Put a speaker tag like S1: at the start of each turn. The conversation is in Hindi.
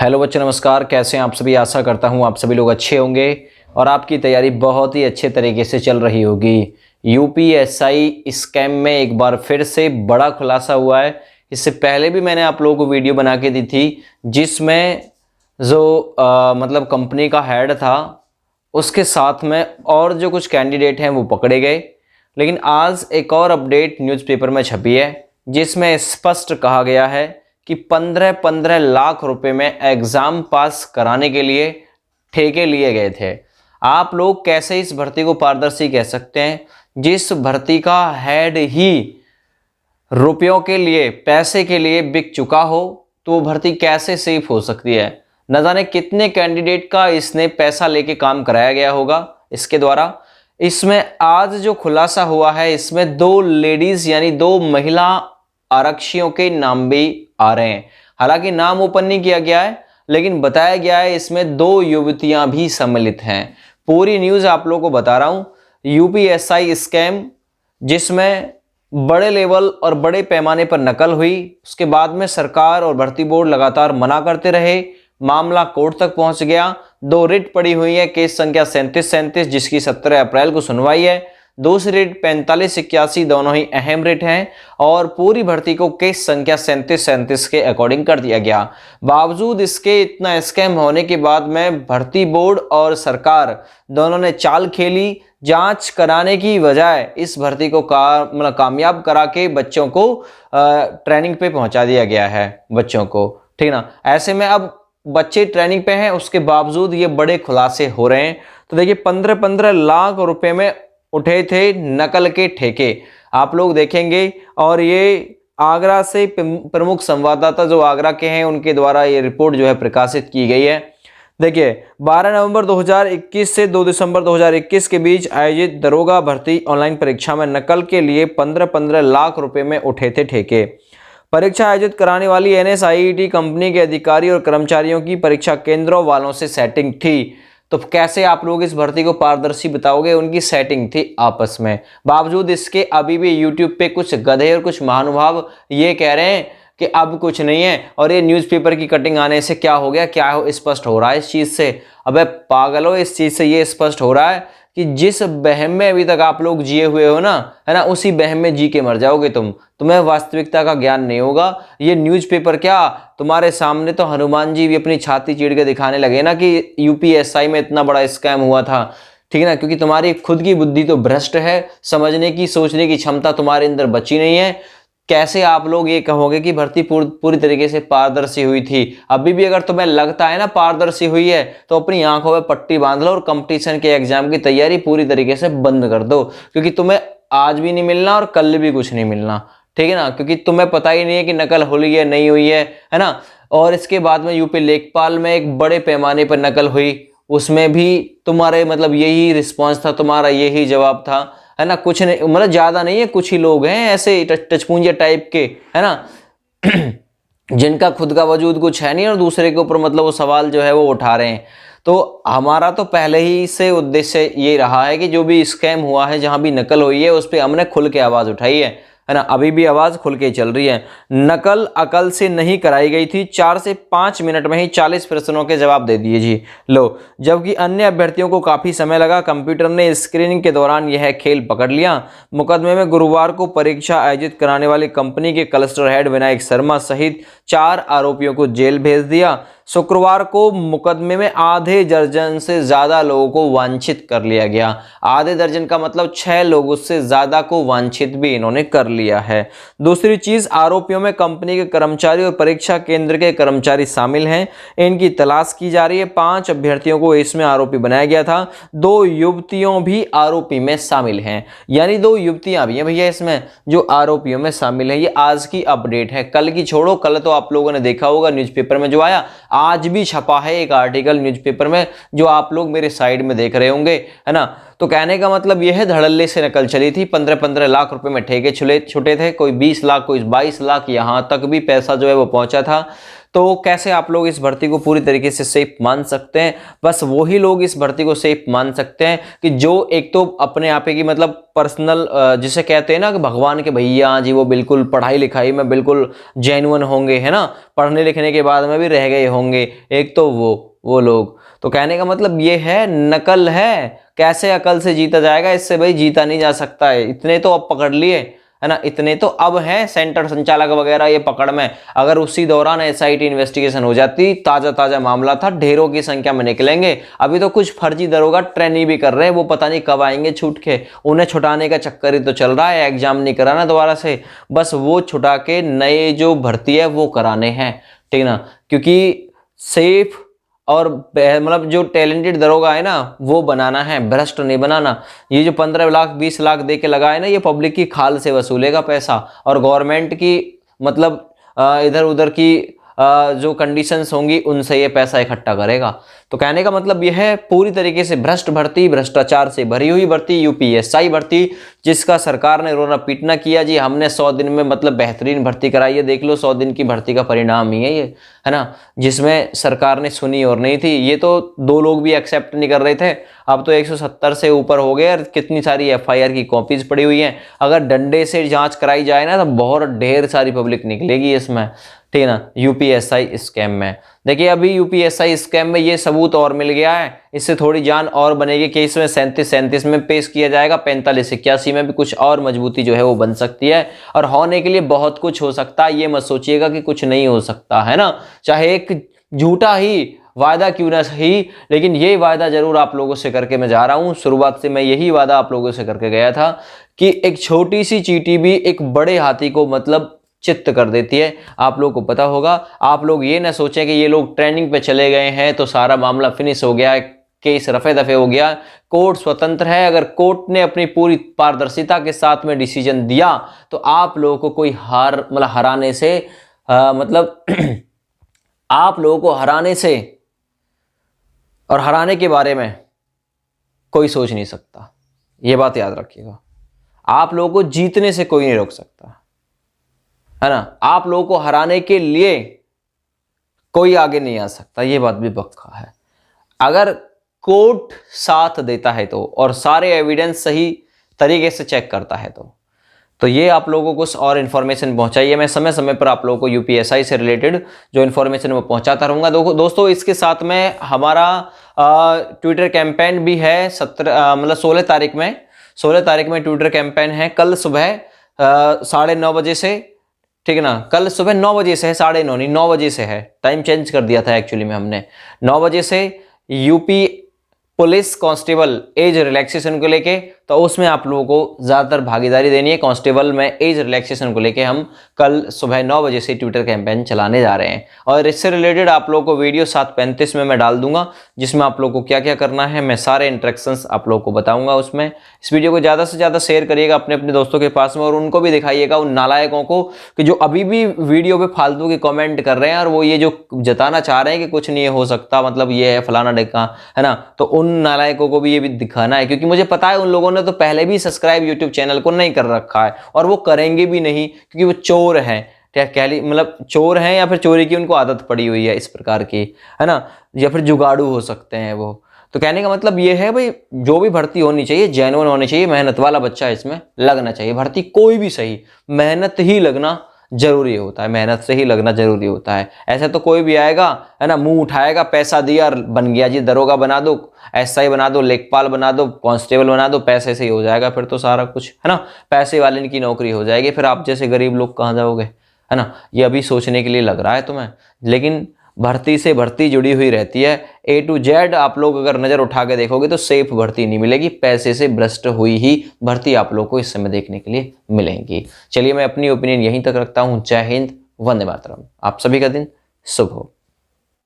S1: हेलो बच्चों, नमस्कार। कैसे हैं आप सभी? आशा करता हूं आप सभी लोग अच्छे होंगे और आपकी तैयारी बहुत ही अच्छे तरीके से चल रही होगी। यूपीएसआई स्कैम में एक बार फिर से बड़ा खुलासा हुआ है। इससे पहले भी मैंने आप लोगों को वीडियो बना के दी थी जिसमें जो मतलब कंपनी का हेड था उसके साथ में और जो कुछ कैंडिडेट हैं वो पकड़े गए। लेकिन आज एक और अपडेट न्यूज़पेपर में छपी है जिसमें स्पष्ट कहा गया है कि 15-15 लाख रुपए में एग्जाम पास कराने के लिए ठेके लिए गए थे। आप लोग कैसे इस भर्ती को पारदर्शी कह सकते हैं, जिस भर्ती का हेड ही रुपयों के लिए, पैसे के लिए बिक चुका हो, तो वो भर्ती कैसे सेफ हो सकती है? न जाने कितने कैंडिडेट का इसने पैसा लेके काम कराया गया होगा इसके द्वारा। इसमें आज जो खुलासा हुआ है, इसमें 2 लेडीज यानी 2 महिला आरक्षियों के नाम भी आ रहे हैं। हालांकि नाम ओपन नहीं किया गया है, लेकिन बताया गया है इसमें 2 युवतियां भी सम्मिलित हैं। पूरी न्यूज़ आप लोगों को बता रहा हूं। यूपीएसआई स्कैम जिसमें बड़े लेवल और बड़े पैमाने पर नकल हुई, उसके बाद में सरकार और भर्ती बोर्ड लगातार मना करते रहे। मामला कोर्ट तक पहुंच गया। 2 रिट पड़ी हुई है, केस संख्या 3737 जिसकी 17 अप्रैल को सुनवाई है। दूसरी रिट 4581 दोनों ही अहम रिट हैं और पूरी भर्ती को केस संख्या 3737 के अकॉर्डिंग कर दिया गया। बावजूद इसके इतना स्कैम होने के बाद में भर्ती बोर्ड और सरकार दोनों ने चाल खेली। जांच कराने की बजाय इस भर्ती को कामयाब करा के बच्चों को ट्रेनिंग पे पहुंचा दिया गया है बच्चों को, ठीक ना। ऐसे में अब बच्चे ट्रेनिंग पे हैं, उसके बावजूद ये बड़े खुलासे हो रहे हैं। तो देखिए 15-15 लाख रुपए में उठे थे नकल के ठेके, आप लोग देखेंगे। और ये आगरा से प्रमुख संवाददाता जो आगरा के हैं उनके द्वारा ये रिपोर्ट जो है प्रकाशित की गई है। देखिए 12 नवंबर 2021 से 2 दिसंबर 2021 के बीच आयोजित दरोगा भर्ती ऑनलाइन परीक्षा में नकल के लिए 15-15 लाख रुपए में उठे थे ठेके। परीक्षा आयोजित कराने वाली NSIET कंपनी के अधिकारी और कर्मचारियों की परीक्षा केंद्रों वालों से सेटिंग थी। तो कैसे आप लोग इस भर्ती को पारदर्शी बताओगे? उनकी सेटिंग थी आपस में। बावजूद इसके अभी भी यूट्यूब पे कुछ गधे और कुछ महानुभाव ये कह रहे हैं कि अब कुछ नहीं है और ये न्यूज़पेपर की कटिंग आने से क्या हो गया, क्या स्पष्ट हो रहा है इस चीज़ से। अबे पागलो, इस चीज़ से ये स्पष्ट हो रहा है कि जिस बहम में अभी तक आप लोग जिए हुए हो ना, है ना, उसी बहम में जी के मर जाओगे तुम्हें वास्तविकता का ज्ञान नहीं होगा। ये न्यूज़पेपर क्या, तुम्हारे सामने तो हनुमान जी भी अपनी छाती चीड़ के दिखाने लगे ना कि यूपीएसआई में इतना बड़ा स्कैम हुआ था, ठीक है ना। क्योंकि तुम्हारी खुद की बुद्धि तो भ्रष्ट है, समझने की, सोचने की क्षमता तुम्हारे अंदर बची नहीं है। कैसे आप लोग ये कहोगे कि भर्ती पूरी तरीके से पारदर्शी हुई थी? अभी भी अगर तुम्हें लगता है ना पारदर्शी हुई है तो अपनी आंखों में पट्टी बांध लो और कंपटीशन के एग्जाम की तैयारी पूरी तरीके से बंद कर दो, क्योंकि तुम्हें आज भी नहीं मिलना और कल भी कुछ नहीं मिलना, ठीक है ना। क्योंकि तुम्हें पता ही नहीं है कि नकल हुई है नहीं हुई है ना। और इसके बाद में यूपी लेखपाल में एक बड़े पैमाने पर नकल हुई, उसमें भी तुम्हारे मतलब यही रिस्पॉन्स था, तुम्हारा यही जवाब था, है ना। कुछ नहीं, मतलब ज्यादा नहीं है, कुछ ही लोग हैं ऐसे टचपूंजिया टाइप के, है ना जिनका खुद का वजूद कुछ है नहीं और दूसरे के ऊपर मतलब वो सवाल जो है वो उठा रहे हैं। तो हमारा तो पहले ही से उद्देश्य ये रहा है कि जो भी स्कैम हुआ है, जहां भी नकल हुई है, उस पर हमने खुल के आवाज उठाई है ना। अभी भी आवाज खुल के चल रही है। नकल अकल से नहीं कराई गई थी, 4 से 5 मिनट में ही 40 प्रश्नों के जवाब दे दिए जी लो। जबकि अन्य अभ्यर्थियों को काफी समय लगा। कंप्यूटर ने स्क्रीनिंग के दौरान यह खेल पकड़ लिया। मुकदमे में गुरुवार को परीक्षा आयोजित कराने वाली कंपनी के क्लस्टर हेड विनायक शर्मा सहित 4 आरोपियों को जेल भेज दिया। शुक्रवार को मुकदमे में आधे दर्जन से ज्यादा लोगों को वांछित कर लिया गया। आधे दर्जन का मतलब 6 लोगों से ज्यादा को वांछित भी इन्होंने कर लिया है। दूसरी चीज, आरोपियों में कंपनी के कर्मचारी और परीक्षा केंद्र के कर्मचारी शामिल हैं। इनकी तलाश की जा रही है। 5 अभ्यर्थियों को इसमें आरोपी बनाया गया था। 2 युवतियों भी आरोपी में शामिल हैं, यानी 2 युवतियां भी हैं भैया इसमें जो आरोपियों में शामिल है। ये आज की अपडेट है, कल की छोड़ो। कल तो आप लोगों ने देखा होगा न्यूज़पेपर में जो आया, आज भी छपा है एक आर्टिकल न्यूज़पेपर में जो आप लोग मेरे साइड में देख रहे होंगे, है ना। तो कहने का मतलब यह है, धड़ल्ले से नकल चली थी। 15-15 लाख रुपए में ठेके छुटे थे, कोई 20 लाख, कोई 22 लाख, यहां तक भी पैसा जो है वो पहुंचा था। तो कैसे आप लोग इस भर्ती को पूरी तरीके से सेफ मान सकते हैं? बस वही लोग इस भर्ती को सेफ मान सकते हैं कि जो एक तो अपने आप की मतलब पर्सनल, जिसे कहते हैं ना कि भगवान के भैया जी, वो बिल्कुल पढ़ाई लिखाई में बिल्कुल जेन्युइन होंगे, है ना, पढ़ने लिखने के बाद में भी रह गए होंगे। एक तो वो लोग, तो कहने का मतलब ये है नकल है, कैसे अकल से जीता जाएगा, इससे भाई जीता नहीं जा सकता है। इतने तो अब पकड़ लिए, है ना, इतने तो अब हैं सेंटर संचालक वगैरह ये पकड़ में। अगर उसी दौरान एसआईटी इन्वेस्टिगेशन हो जाती, ताजा ताजा मामला था, ढेरों की संख्या में निकलेंगे। अभी तो कुछ फर्जी दरोगा ट्रेनिंग भी कर रहे हैं, वो पता नहीं कब आएंगे छूट के, उन्हें छुटाने का चक्कर ही तो चल रहा है, एग्जाम नहीं कराना दोबारा से, बस वो छुटा के नए जो भर्ती है वो कराने हैं, ठीक ना, क्योंकि सेफ और मतलब जो टैलेंटेड दरोगा है ना वो बनाना है, भ्रष्ट नहीं बनाना। ये जो 15 लाख 20 लाख दे के लगाए ना, ये पब्लिक की खाल से वसूलेगा पैसा, और गवर्नमेंट की मतलब इधर उधर की जो कंडीशंस होंगी उनसे ये पैसा इकट्ठा करेगा। तो कहने का मतलब यह है पूरी तरीके से भ्रष्ट भर्ती, भ्रष्टाचार से भरी हुई भर्ती, यूपीएसआई भर्ती, जिसका सरकार ने रोना पीटना किया जी, हमने 100 दिन में मतलब बेहतरीन भर्ती कराई है। देख लो 100 दिन की भर्ती का परिणाम ही है ये, है ना, जिसमें सरकार ने सुनी और नहीं थी। ये तो 2 लोग भी एक्सेप्ट नहीं कर रहे थे, अब तो 170 से ऊपर हो गए और कितनी सारी एफआईआर की कॉपीज पड़ी हुई हैं। अगर डंडे से जांच कराई जाए ना तो बहुत ढेर सारी पब्लिक निकलेगी इसमें, ठीक है ना, यूपीएसआई स्कैम में। देखिए अभी यूपीएसआई स्कैम में ये सबूत और मिल गया है, इससे थोड़ी जान और बनेगी कि इसमें 37 में पेश किया जाएगा, 45-81 में भी कुछ और मजबूती जो है वो बन सकती है। और होने के लिए बहुत कुछ हो सकता है, ये मत सोचिएगा कि कुछ नहीं हो सकता, है ना, चाहे एक झूठा ही वायदा क्यों ना सही, लेकिन ये वायदा जरूर आप लोगों से करके मैं जा रहा हूं। शुरुआत से मैं यही वादा आप लोगों से करके गया था कि एक छोटी सी चींटी भी एक बड़े हाथी को मतलब चित्त कर देती है। आप लोगों को पता होगा, आप लोग ये ना सोचें कि ये लोग ट्रेनिंग पे चले गए हैं तो सारा मामला फिनिश हो गया है, केस रफे दफे हो गया। कोर्ट स्वतंत्र है, अगर कोर्ट ने अपनी पूरी पारदर्शिता के साथ में डिसीजन दिया तो आप लोगों को कोई हराने से मतलब आप लोगों को हराने से और हराने के बारे में कोई सोच नहीं सकता, ये बात याद रखिएगा। आप लोगों को जीतने से कोई नहीं रोक सकता, है ना, आप लोगों को हराने के लिए कोई आगे नहीं आ सकता, ये बात भी पक्का है। अगर कोर्ट साथ देता है तो, और सारे एविडेंस सही तरीके से चेक करता है तो ये आप लोगों को और इन्फॉर्मेशन पहुंचाइए। मैं समय समय पर आप लोगों को यूपीएसआई से रिलेटेड जो इन्फॉर्मेशन वो पहुंचाता रहूंगा। दोस्तों इसके साथ में हमारा ट्विटर कैंपेन भी है, 16 तारीख में ट्विटर कैंपेन है, कल सुबह 9:30 बजे से, ठीक है ना, कल सुबह 9 बजे से है, 9:30 नहीं 9 बजे से है, टाइम चेंज कर दिया था एक्चुअली में हमने। 9 बजे से UP police constable age relaxation को लेके, तो उसमें आप लोगों को ज़्यादातर भागीदारी देनी है। कांस्टेबल में एज रिलैक्सेशन को लेके हम कल सुबह 9 बजे से ट्विटर कैंपेन चलाने जा रहे हैं, और इससे रिलेटेड आप लोगों को वीडियो 7:35 में मैं डाल दूंगा, जिसमें आप लोगों को क्या क्या करना है मैं सारे इंस्ट्रक्शंस आप लोगों को बताऊंगा उसमें। इस वीडियो को ज़्यादा से ज़्यादा शेयर करिएगा अपने अपने दोस्तों के पास में, और उनको भी दिखाइएगा उन नालायकों को कि जो अभी भी वीडियो पर फालतू के कॉमेंट कर रहे हैं, और वो ये जो जताना चाह रहे हैं कि कुछ नहीं हो सकता, मतलब ये है फलाना ढिका, है ना, तो उन नालायकों को भी ये भी दिखाना है, क्योंकि मुझे पता है उन लोगों ने तो पहले भी सब्सक्राइब यूट्यूब चैनल को नहीं कर रखा है, और वो करेंगे भी नहीं, क्योंकि वो चोर हैं, मतलब चोर हैं, या फिर चोरी की उनको आदत पड़ी हुई है इस प्रकार की, है ना, या फिर जुगाड़ू हो सकते हैं वो। तो कहने का मतलब ये है भाई, जो भी भर्ती होनी चाहिए जेन्युइन होनी चाहिए, मेहनत वाला बच्चा इसमें लगना चाहिए। भर्ती कोई भी सही, मेहनत ही लगना जरूरी होता है, मेहनत से ही लगना जरूरी होता है। ऐसा तो कोई भी आएगा, है ना, मुंह उठाएगा, पैसा दिया बन गया जी, दरोगा बना दो, एसआई बना दो, लेखपाल बना दो, कांस्टेबल बना दो, पैसे से ही हो जाएगा फिर तो सारा कुछ, है ना, पैसे वाले की नौकरी हो जाएगी, फिर आप जैसे गरीब लोग कहाँ जाओगे, है ना। ये अभी सोचने के लिए लग रहा है तुम्हें, लेकिन भर्ती से भर्ती जुड़ी हुई रहती है, A to Z। आप लोग अगर नज़र उठा के देखोगे तो सेफ भर्ती नहीं मिलेगी, पैसे से भ्रष्ट हुई ही भर्ती आप लोग को इस समय देखने के लिए मिलेंगी। चलिए मैं अपनी ओपिनियन यहीं तक रखता हूँ। जय हिंद, वंदे मातरम। आप सभी का दिन शुभ हो।